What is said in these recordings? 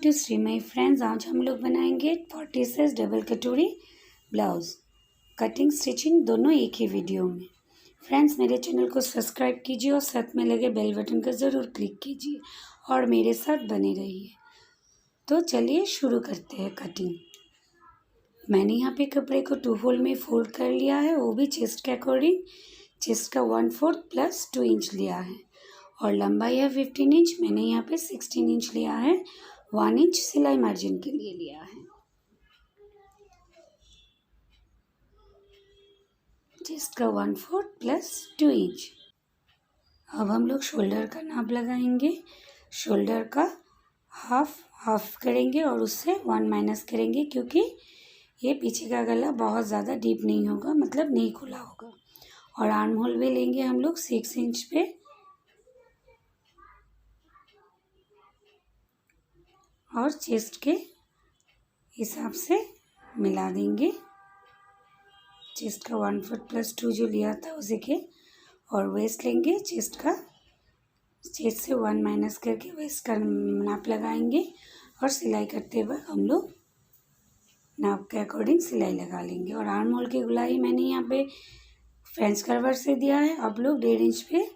To Shri my friends. आज हम लोग बनाएंगे 46 डबल कटोरी ब्लाउज़, कटिंग स्टिचिंग दोनों एक ही वीडियो में। फ्रेंड्स, मेरे चैनल को सब्सक्राइब कीजिए और साथ में लगे बेल बटन का ज़रूर क्लिक कीजिए और मेरे साथ बने रहिए। तो चलिए शुरू करते हैं कटिंग। मैंने यहाँ पे कपड़े को 2 फोल्ड में फोल्ड कर लिया है, वो भी चेस्ट के अकॉर्डिंग। चेस्ट का 1/4 प्लस 2 इंच लिया है और लंबाई है 15 इंच। मैंने यहाँ पे 16 इंच लिया है, 1 इंच सिलाई मार्जिन के लिए लिया है। चेस्ट का 1/4 प्लस 2 इंच। अब हम लोग शोल्डर का नाप लगाएंगे। शोल्डर का हाफ करेंगे और उससे 1 माइनस करेंगे, क्योंकि ये पीछे का गला बहुत ज़्यादा डीप नहीं होगा, मतलब नहीं खुला होगा। और आर्म होल भी लेंगे हम लोग 6 इंच पे और चेस्ट के हिसाब से मिला देंगे। चेस्ट का 1/4 प्लस 2 जो लिया था उसी के, और वेस्ट लेंगे चेस्ट का। चेस्ट से 1 माइनस करके वेस्ट का नाप लगाएंगे और सिलाई करते वक्त हम लोग नाप के अकॉर्डिंग सिलाई लगा लेंगे। और आर्म होल की गुलाई मैंने यहाँ पे फ्रेंच कर्वर से दिया है, आप लोग 1.5 इंच पे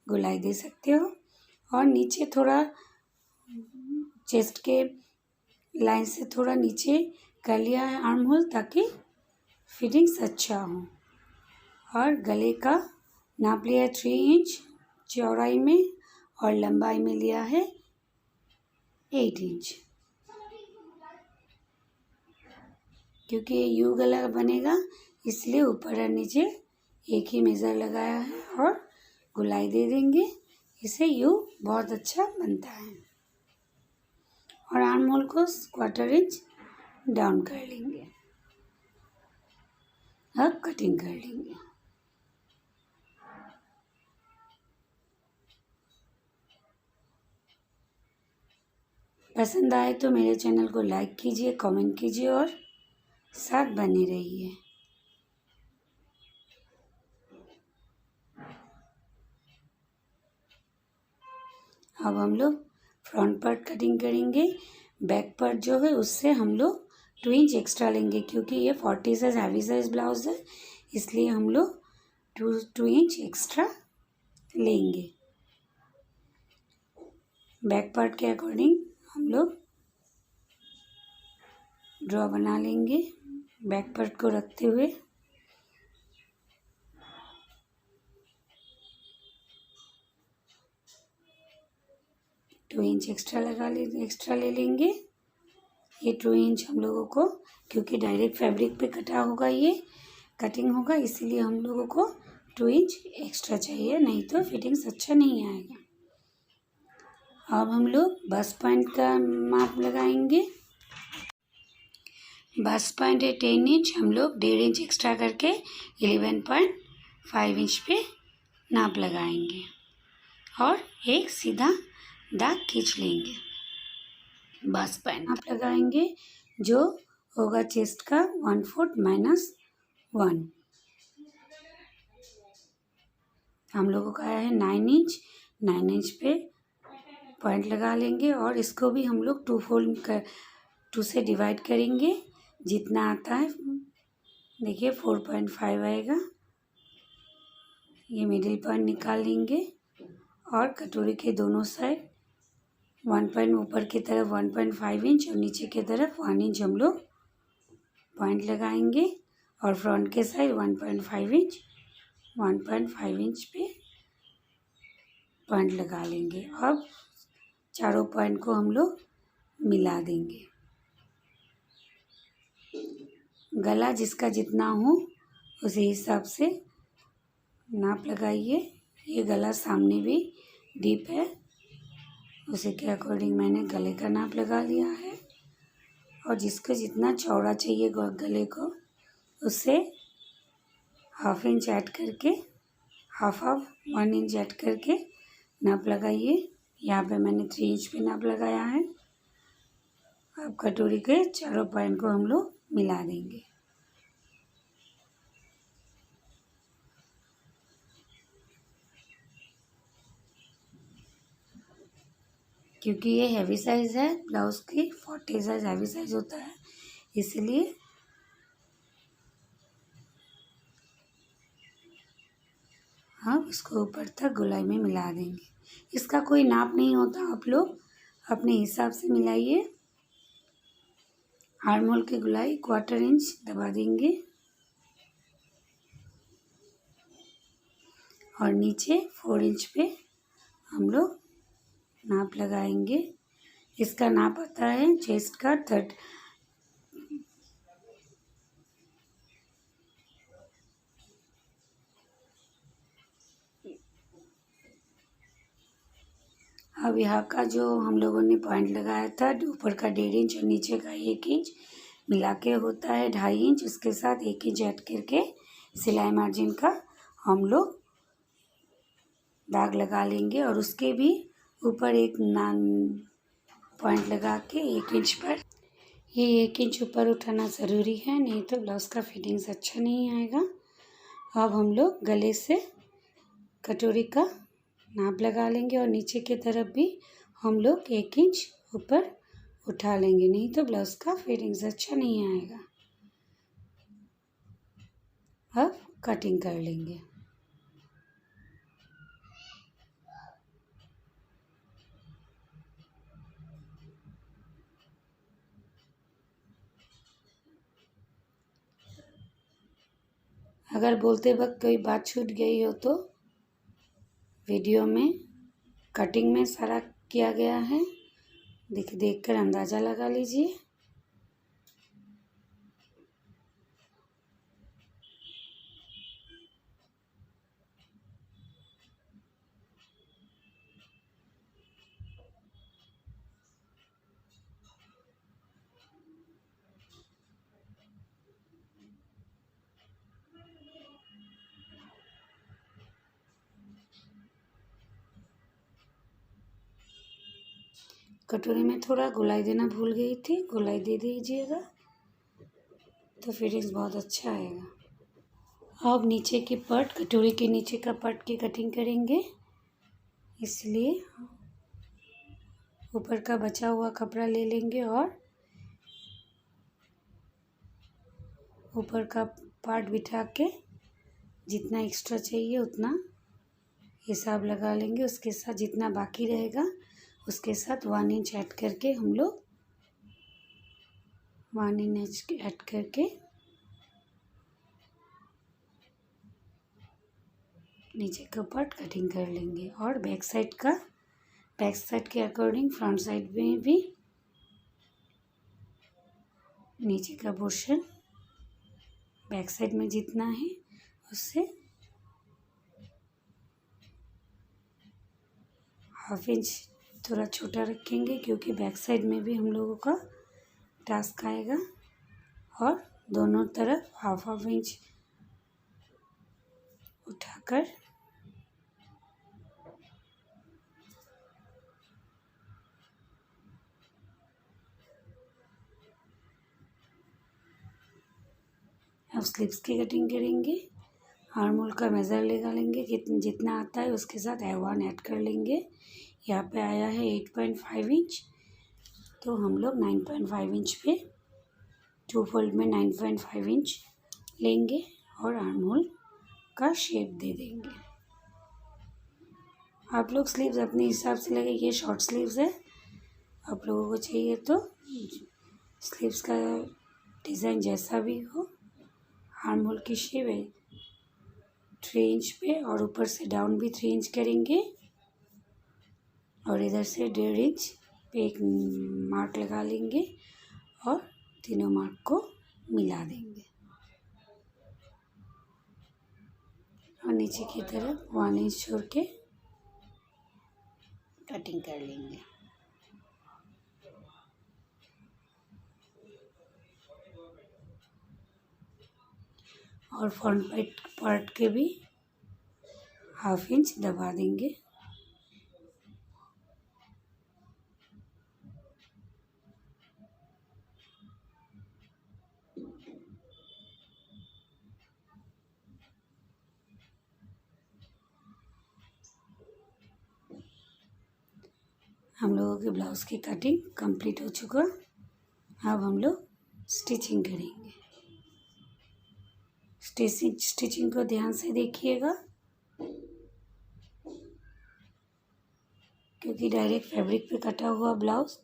गुलाई दे सकते हो। और नीचे थोड़ा चेस्ट के लाइन से थोड़ा नीचे कर लिया है आर्म होल, ताकि फिटिंग्स अच्छा हो। और गले का नाप लिया है 3 इंच चौड़ाई में और लंबाई में लिया है 8 इंच, क्योंकि ये यू गला बनेगा, इसलिए ऊपर और नीचे एक ही मेज़र लगाया है और गुलाई दे देंगे। इसे यू बहुत अच्छा बनता है। और आर्म होल को 1/4 इंच डाउन कर लेंगे। अब कटिंग कर लेंगे। पसंद आए तो मेरे चैनल को लाइक कीजिए, कमेंट कीजिए और साथ बने रहिए। अब हम लोग फ्रंट पार्ट कटिंग करेंगे। बैक पार्ट जो है उससे हम लोग 2 इंच एक्स्ट्रा लेंगे, क्योंकि ये 40 साइज हैवी साइज ब्लाउज है, इसलिए हम लोग 2 इंच एक्स्ट्रा लेंगे। बैक पार्ट के अकॉर्डिंग हम लोग ड्रॉ बना लेंगे, बैक पार्ट को रखते हुए। टू इंच एक्स्ट्रा ले लेंगे। ये 2 इंच हम लोगों को, क्योंकि डायरेक्ट फैब्रिक पे कटा होगा, ये कटिंग होगा, इसीलिए हम लोगों को 2 इंच एक्स्ट्रा चाहिए, नहीं तो फिटिंग्स अच्छा नहीं आएगा। अब हम लोग बस्ट पॉइंट का माप लगाएंगे। बस्ट पॉइंट है 10 इंच, हम लोग 1.5 इंच एक्स्ट्रा करके 11.5 इंच पे नाप लगाएंगे और एक सीधा दाग खींच लेंगे। बस्ट पॉइंट नाप लगाएंगे जो होगा चेस्ट का 1/4 माइनस 1। हम लोगों का है 9 इंच। 9 इंच पे पॉइंट लगा लेंगे और इसको भी हम लोग 2 से डिवाइड करेंगे, जितना आता है। देखिए 4.5 आएगा। ये मिडिल पॉइंट निकाल लेंगे और कटोरी के दोनों साइड 1 ऊपर की तरफ 1.5 इंच और नीचे की तरफ 1 इंच हम लोग पॉइंट लगाएंगे। और फ्रंट के साइड 1.5 इंच पे पॉइंट लगा लेंगे। अब चारों पॉइंट को हम लोग मिला देंगे। गला जिसका जितना हो उसी हिसाब से नाप लगाइए। ये गला सामने भी डीप है, उसी के अकॉर्डिंग मैंने गले का नाप लगा लिया है। और जिसको जितना चौड़ा चाहिए गले को, उससे 1/2 इंच ऐड करके 1 इंच ऐड करके नाप लगाइए। यहाँ पे मैंने 3 इंच पे नाप लगाया है। अब कटोरी के चारों पॉइंट को हम लोग मिला देंगे। क्योंकि ये हैवी साइज़ है, ब्लाउज़ की 40 साइज़ हैवी साइज़ होता है, इसलिए हम इसको ऊपर तक गोलाई में मिला देंगे। इसका कोई नाप नहीं होता, आप लोग अपने हिसाब से मिलाइए। आर्म होल की गोलाई 1/4 इंच दबा देंगे और नीचे 4 इंच पे हम लोग नाप लगाएंगे। इसका नाप आता है चेस्ट का 30। अब यहाँ का जो हम लोगों ने पॉइंट लगाया था, ऊपर का 1.5 इंच और नीचे का 1 इंच मिला के होता है 2.5 इंच। उसके साथ 1 इंच ऐड करके सिलाई मार्जिन का हम लोग दाग लगा लेंगे और उसके भी ऊपर एक पॉइंट लगा के 1 इंच पर ये 1 इंच ऊपर उठाना ज़रूरी है, नहीं तो ब्लाउज़ का फिटिंग्स अच्छा नहीं आएगा। अब हम लोग गले से कटोरी का नाप लगा लेंगे और नीचे की तरफ भी हम लोग 1 इंच ऊपर उठा लेंगे, नहीं तो ब्लाउज़ का फिटिंग्स अच्छा नहीं आएगा। अब कटिंग कर लेंगे। अगर बोलते वक्त कोई बात छूट गई हो तो वीडियो में कटिंग में सारा किया गया है, देख कर अंदाज़ा लगा लीजिए। कटोरी में थोड़ा गोलाई देना भूल गई थी, गोलाई दे दीजिएगा तो फिटिंग्स बहुत अच्छा आएगा। अब नीचे की पट, कटोरी के नीचे का पट की कटिंग करेंगे, इसलिए ऊपर का बचा हुआ कपड़ा ले लेंगे और ऊपर का पार्ट बिठा के जितना एक्स्ट्रा चाहिए उतना हिसाब लगा लेंगे। उसके साथ जितना बाकी रहेगा उसके साथ 1 इंच ऐड करके हम लोग 1 इंच ऐड करके नीचे का पार्ट कटिंग कर लेंगे और बैक साइड के अकॉर्डिंग फ्रंट साइड में भी नीचे का पोर्शन बैक साइड में जितना है उससे 1/2 इंच थोड़ा छोटा रखेंगे, क्योंकि बैक साइड में भी हम लोगों का टास्क आएगा। और दोनों तरफ 1/2 इंच उठाकर अब स्लीव्स की कटिंग करेंगे। आर्म होल का मेज़र लगा लेंगे, जितना आता है उसके साथ A1 ऐड कर लेंगे। यहाँ पे आया है 8.5 इंच, तो हम लोग 9.5 इंच पे 2 फोल्ड में 9.5 इंच लेंगे और आर्म होल का शेप दे देंगे। आप लोग स्लीव्स अपने हिसाब से लगे, ये शॉर्ट स्लीव्स है, आप लोगों को चाहिए तो स्लीव्स का डिज़ाइन जैसा भी हो, आर्म होल की शेप है 3 इंच पे और ऊपर से डाउन भी 3 इंच करेंगे और इधर से 1.5 इंच पे एक मार्क लगा लेंगे और तीनों मार्क को मिला देंगे और नीचे की तरफ 1 इंच छोड़ के कटिंग कर लेंगे। और फ्रंट पार्ट के भी 1/2 इंच दबा देंगे। हम लोगों के ब्लाउज़ की कटिंग कंप्लीट हो चुका। अब हम लोग स्टिचिंग करेंगे। स्टिचिंग को ध्यान से देखिएगा, क्योंकि डायरेक्ट फैब्रिक पे कटा हुआ ब्लाउज़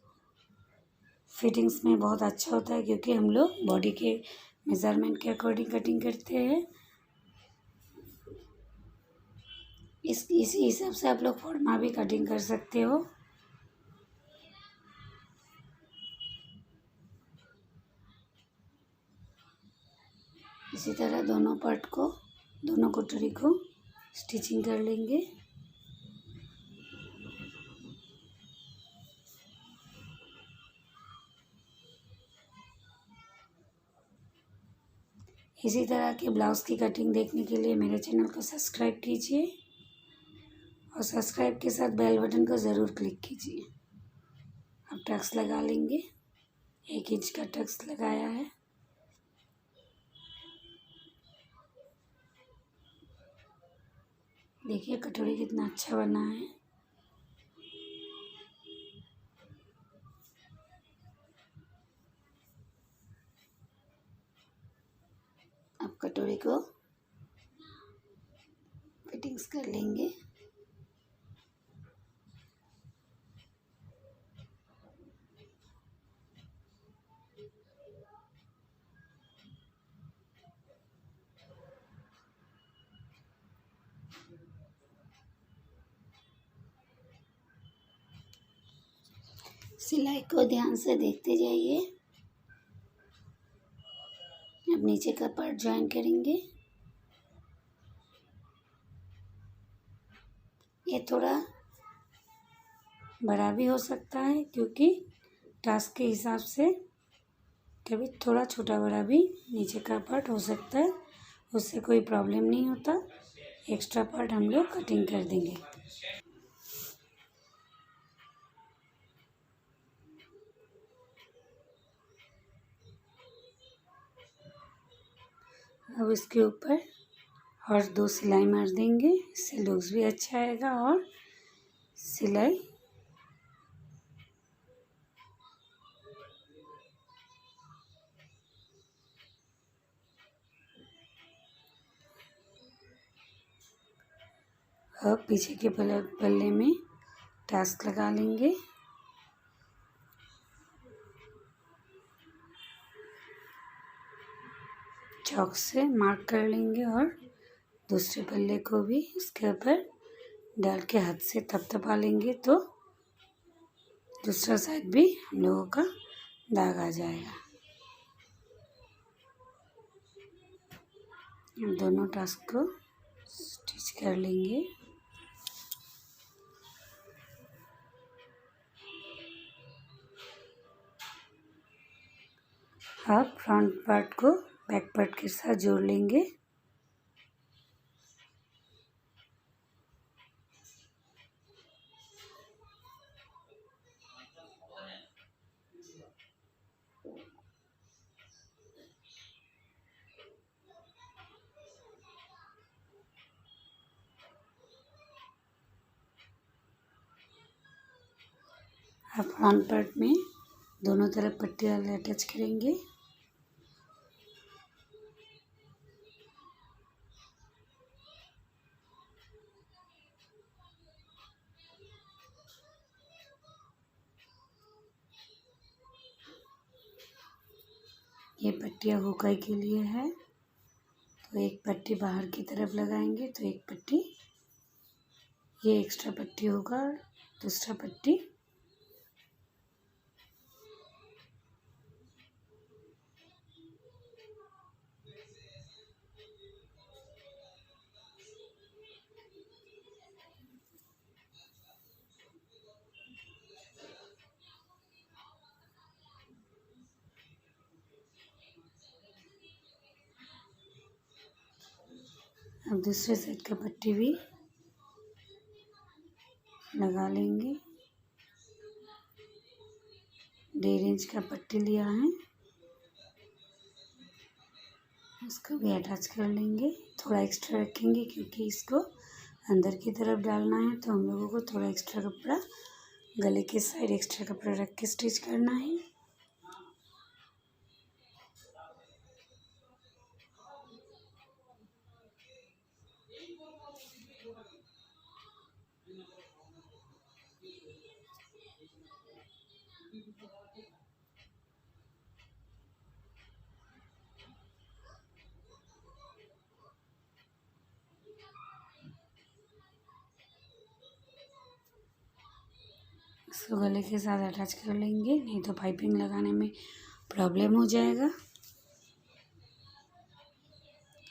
फिटिंग्स में बहुत अच्छा होता है, क्योंकि हम लोग बॉडी के मेज़रमेंट के अकॉर्डिंग कटिंग करते हैं। इसी हिसाब से आप लोग फॉर्मा भी कटिंग कर सकते हो। इसी तरह दोनों पार्ट को, दोनों कटोरी को स्टिचिंग कर लेंगे। इसी तरह के ब्लाउज़ की कटिंग देखने के लिए मेरे चैनल को सब्सक्राइब कीजिए और सब्सक्राइब के साथ बेल बटन को ज़रूर क्लिक कीजिए। अब टक्स लगा लेंगे। 1 इंच का टक्स लगाया है। देखिए कटोरी कितना अच्छा बना है। अब कटोरी को फिटिंग्स कर लेंगे। सिलाई को ध्यान से देखते जाइए। अब नीचे का पार्ट ज्वाइन करेंगे। ये थोड़ा बड़ा भी हो सकता है, क्योंकि टास्क के हिसाब से कभी थोड़ा छोटा बड़ा भी नीचे का पार्ट हो सकता है। उससे कोई प्रॉब्लम नहीं होता। एक्स्ट्रा पार्ट हम लोग कटिंग कर देंगे। अब इसके ऊपर और 2 सिलाई मार देंगे। इससे लुक्स भी अच्छा आएगा और सिलाई अब पीछे के पल्ले में टास्क लगा लेंगे। चॉक से मार्क कर लेंगे और दूसरे पल्ले को भी इसके ऊपर डाल के हाथ से थपथपा लेंगे, तो दूसरा साइड भी हम लोगों का दाग आ जाएगा। दोनों टास्क को स्टिच कर लेंगे। अब फ्रंट पार्ट को बैक पार्ट के साथ जोड़ लेंगे। अब फ्रंट पार्ट में दोनों तरफ पट्टी वाले अटैच करेंगे। ये पट्टियाँ हुकाई के लिए है, तो एक पट्टी बाहर की तरफ लगाएंगे, तो एक पट्टी ये एक्स्ट्रा पट्टी होगा, दूसरा पट्टी अब दूसरे साइड का पट्टी भी लगा लेंगे। 1.5 इंच का पट्टी लिया है, इसको भी अटैच कर लेंगे। थोड़ा एक्स्ट्रा रखेंगे, क्योंकि इसको अंदर की तरफ डालना है, तो हम लोगों को थोड़ा एक्स्ट्रा कपड़ा गले के साइड एक्स्ट्रा कपड़ा रख के स्टिच करना है। इसको गले के साथ अटैच कर लेंगे, नहीं तो पाइपिंग लगाने में प्रॉब्लम हो जाएगा।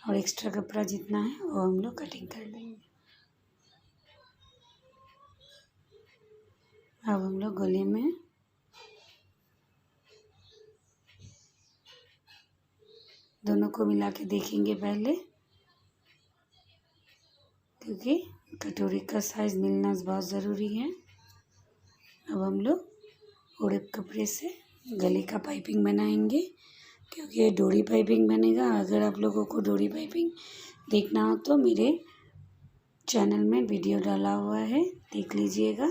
और एक्स्ट्रा कपड़ा जितना है वो हम लोग कटिंग कर लेंगे। अब हम लोग गले में दोनों को मिला के देखेंगे पहले, क्योंकि कटोरी का साइज़ मिलना बहुत ज़रूरी है। अब हम लोग उड़द कपड़े से गले का पाइपिंग बनाएंगे, क्योंकि ये डोरी पाइपिंग बनेगा। अगर आप लोगों को डोरी पाइपिंग देखना हो तो मेरे चैनल में वीडियो डाला हुआ है, देख लीजिएगा।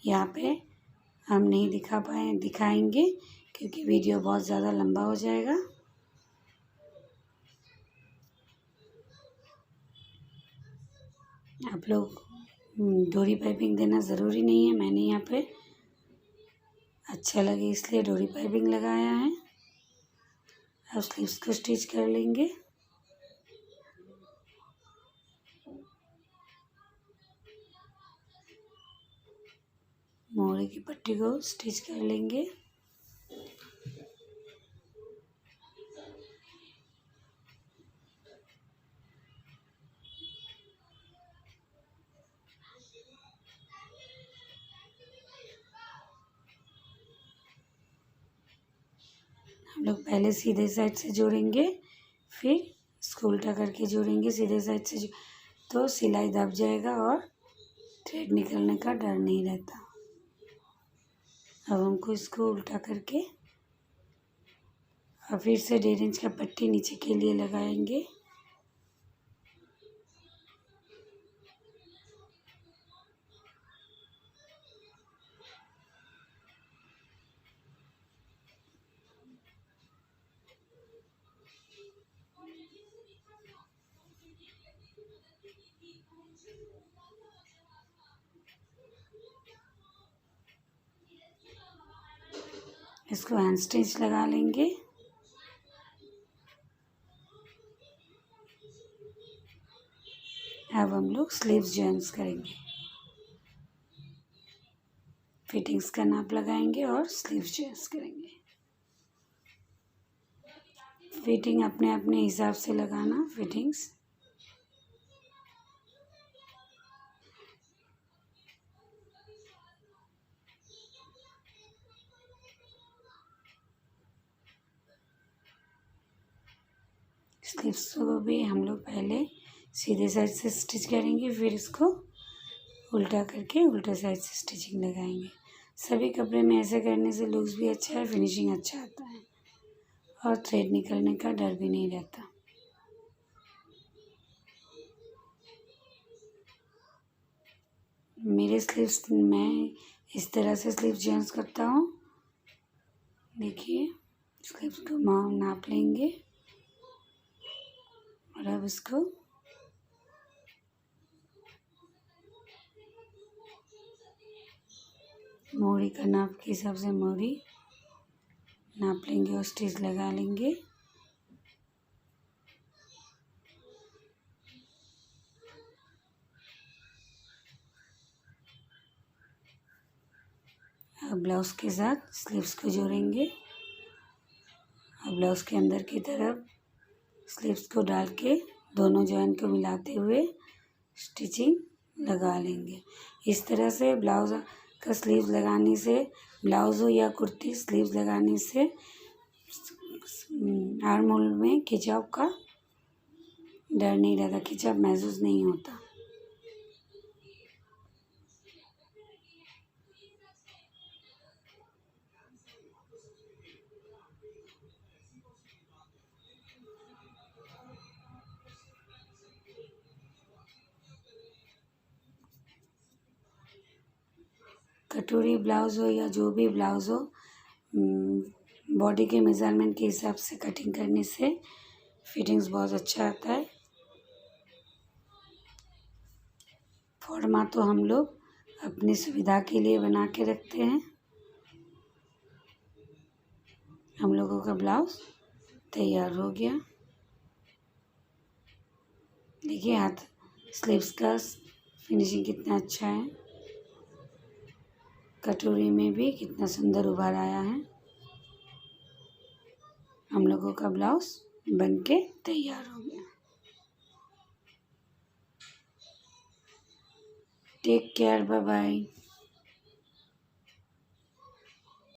यहाँ पे हम नहीं दिखाएंगे क्योंकि वीडियो बहुत ज़्यादा लंबा हो जाएगा। आप लोग डोरी पाइपिंग देना ज़रूरी नहीं है, मैंने यहाँ पे अच्छा लगे इसलिए डोरी पाइपिंग लगाया है। अब स्लीव्स को स्टिच कर लेंगे। मोहरे की पट्टी को स्टिच कर लेंगे। हम लोग पहले सीधे साइड से जोड़ेंगे, फिर इसको उल्टा करके जोड़ेंगे सीधे साइड से, तो सिलाई दब जाएगा और थ्रेड निकलने का डर नहीं रहता। अब हमको इसको उल्टा करके और फिर से 1.5 इंच का पट्टी नीचे के लिए लगाएंगे। इसको हैंड स्टिच लगा लेंगे। अब हम लोग स्लीव्स जॉइंट्स करेंगे। फिटिंग्स का नाप लगाएंगे और स्लीव्स जॉइंट्स करेंगे। फिटिंग अपने अपने हिसाब से लगाना फिटिंग्स। स्लीव्स को भी हम लोग पहले सीधे साइड से स्टिच करेंगे, फिर इसको उल्टा करके उल्टा साइड से स्टिचिंग लगाएंगे। सभी कपड़े में ऐसे करने से लुक्स भी अच्छा है, फिनिशिंग अच्छा आता है और थ्रेड निकलने का डर भी नहीं रहता। मेरे स्लीव्स मैं इस तरह से स्लीव जॉइंट्स करता हूँ। देखिए, स्लीव्स को नाप लेंगे और अब इसको मोहरी का नाप के हिसाब से मोहरी नाप लेंगे और स्टिच लगा लेंगे। अब ब्लाउज के साथ स्लीव्स को जोड़ेंगे और ब्लाउज के अंदर की तरफ स्लीव्स को डाल के दोनों जॉइंट को मिलाते हुए स्टिचिंग लगा लेंगे। इस तरह से ब्लाउज का स्लीव लगाने से, ब्लाउज हो या कुर्ती, स्लीव लगाने से आर्म होल में खिंचाव का डर नहीं रहता, खिंचाव महसूस नहीं होता। कटोरी ब्लाउज़ हो या जो भी ब्लाउज़ हो, बॉडी के मेज़रमेंट के हिसाब से कटिंग करने से फिटिंग्स बहुत अच्छा आता है। फॉर्मा तो हम लोग अपनी सुविधा के लिए बना के रखते हैं। हम लोगों का ब्लाउज़ तैयार हो गया। देखिए हाथ स्लीव्स का फिनिशिंग कितना अच्छा है, कटोरी में भी कितना सुंदर उभार आया है। हम लोगों का ब्लाउज़ बन के तैयार हो गया। Take care, bye bye.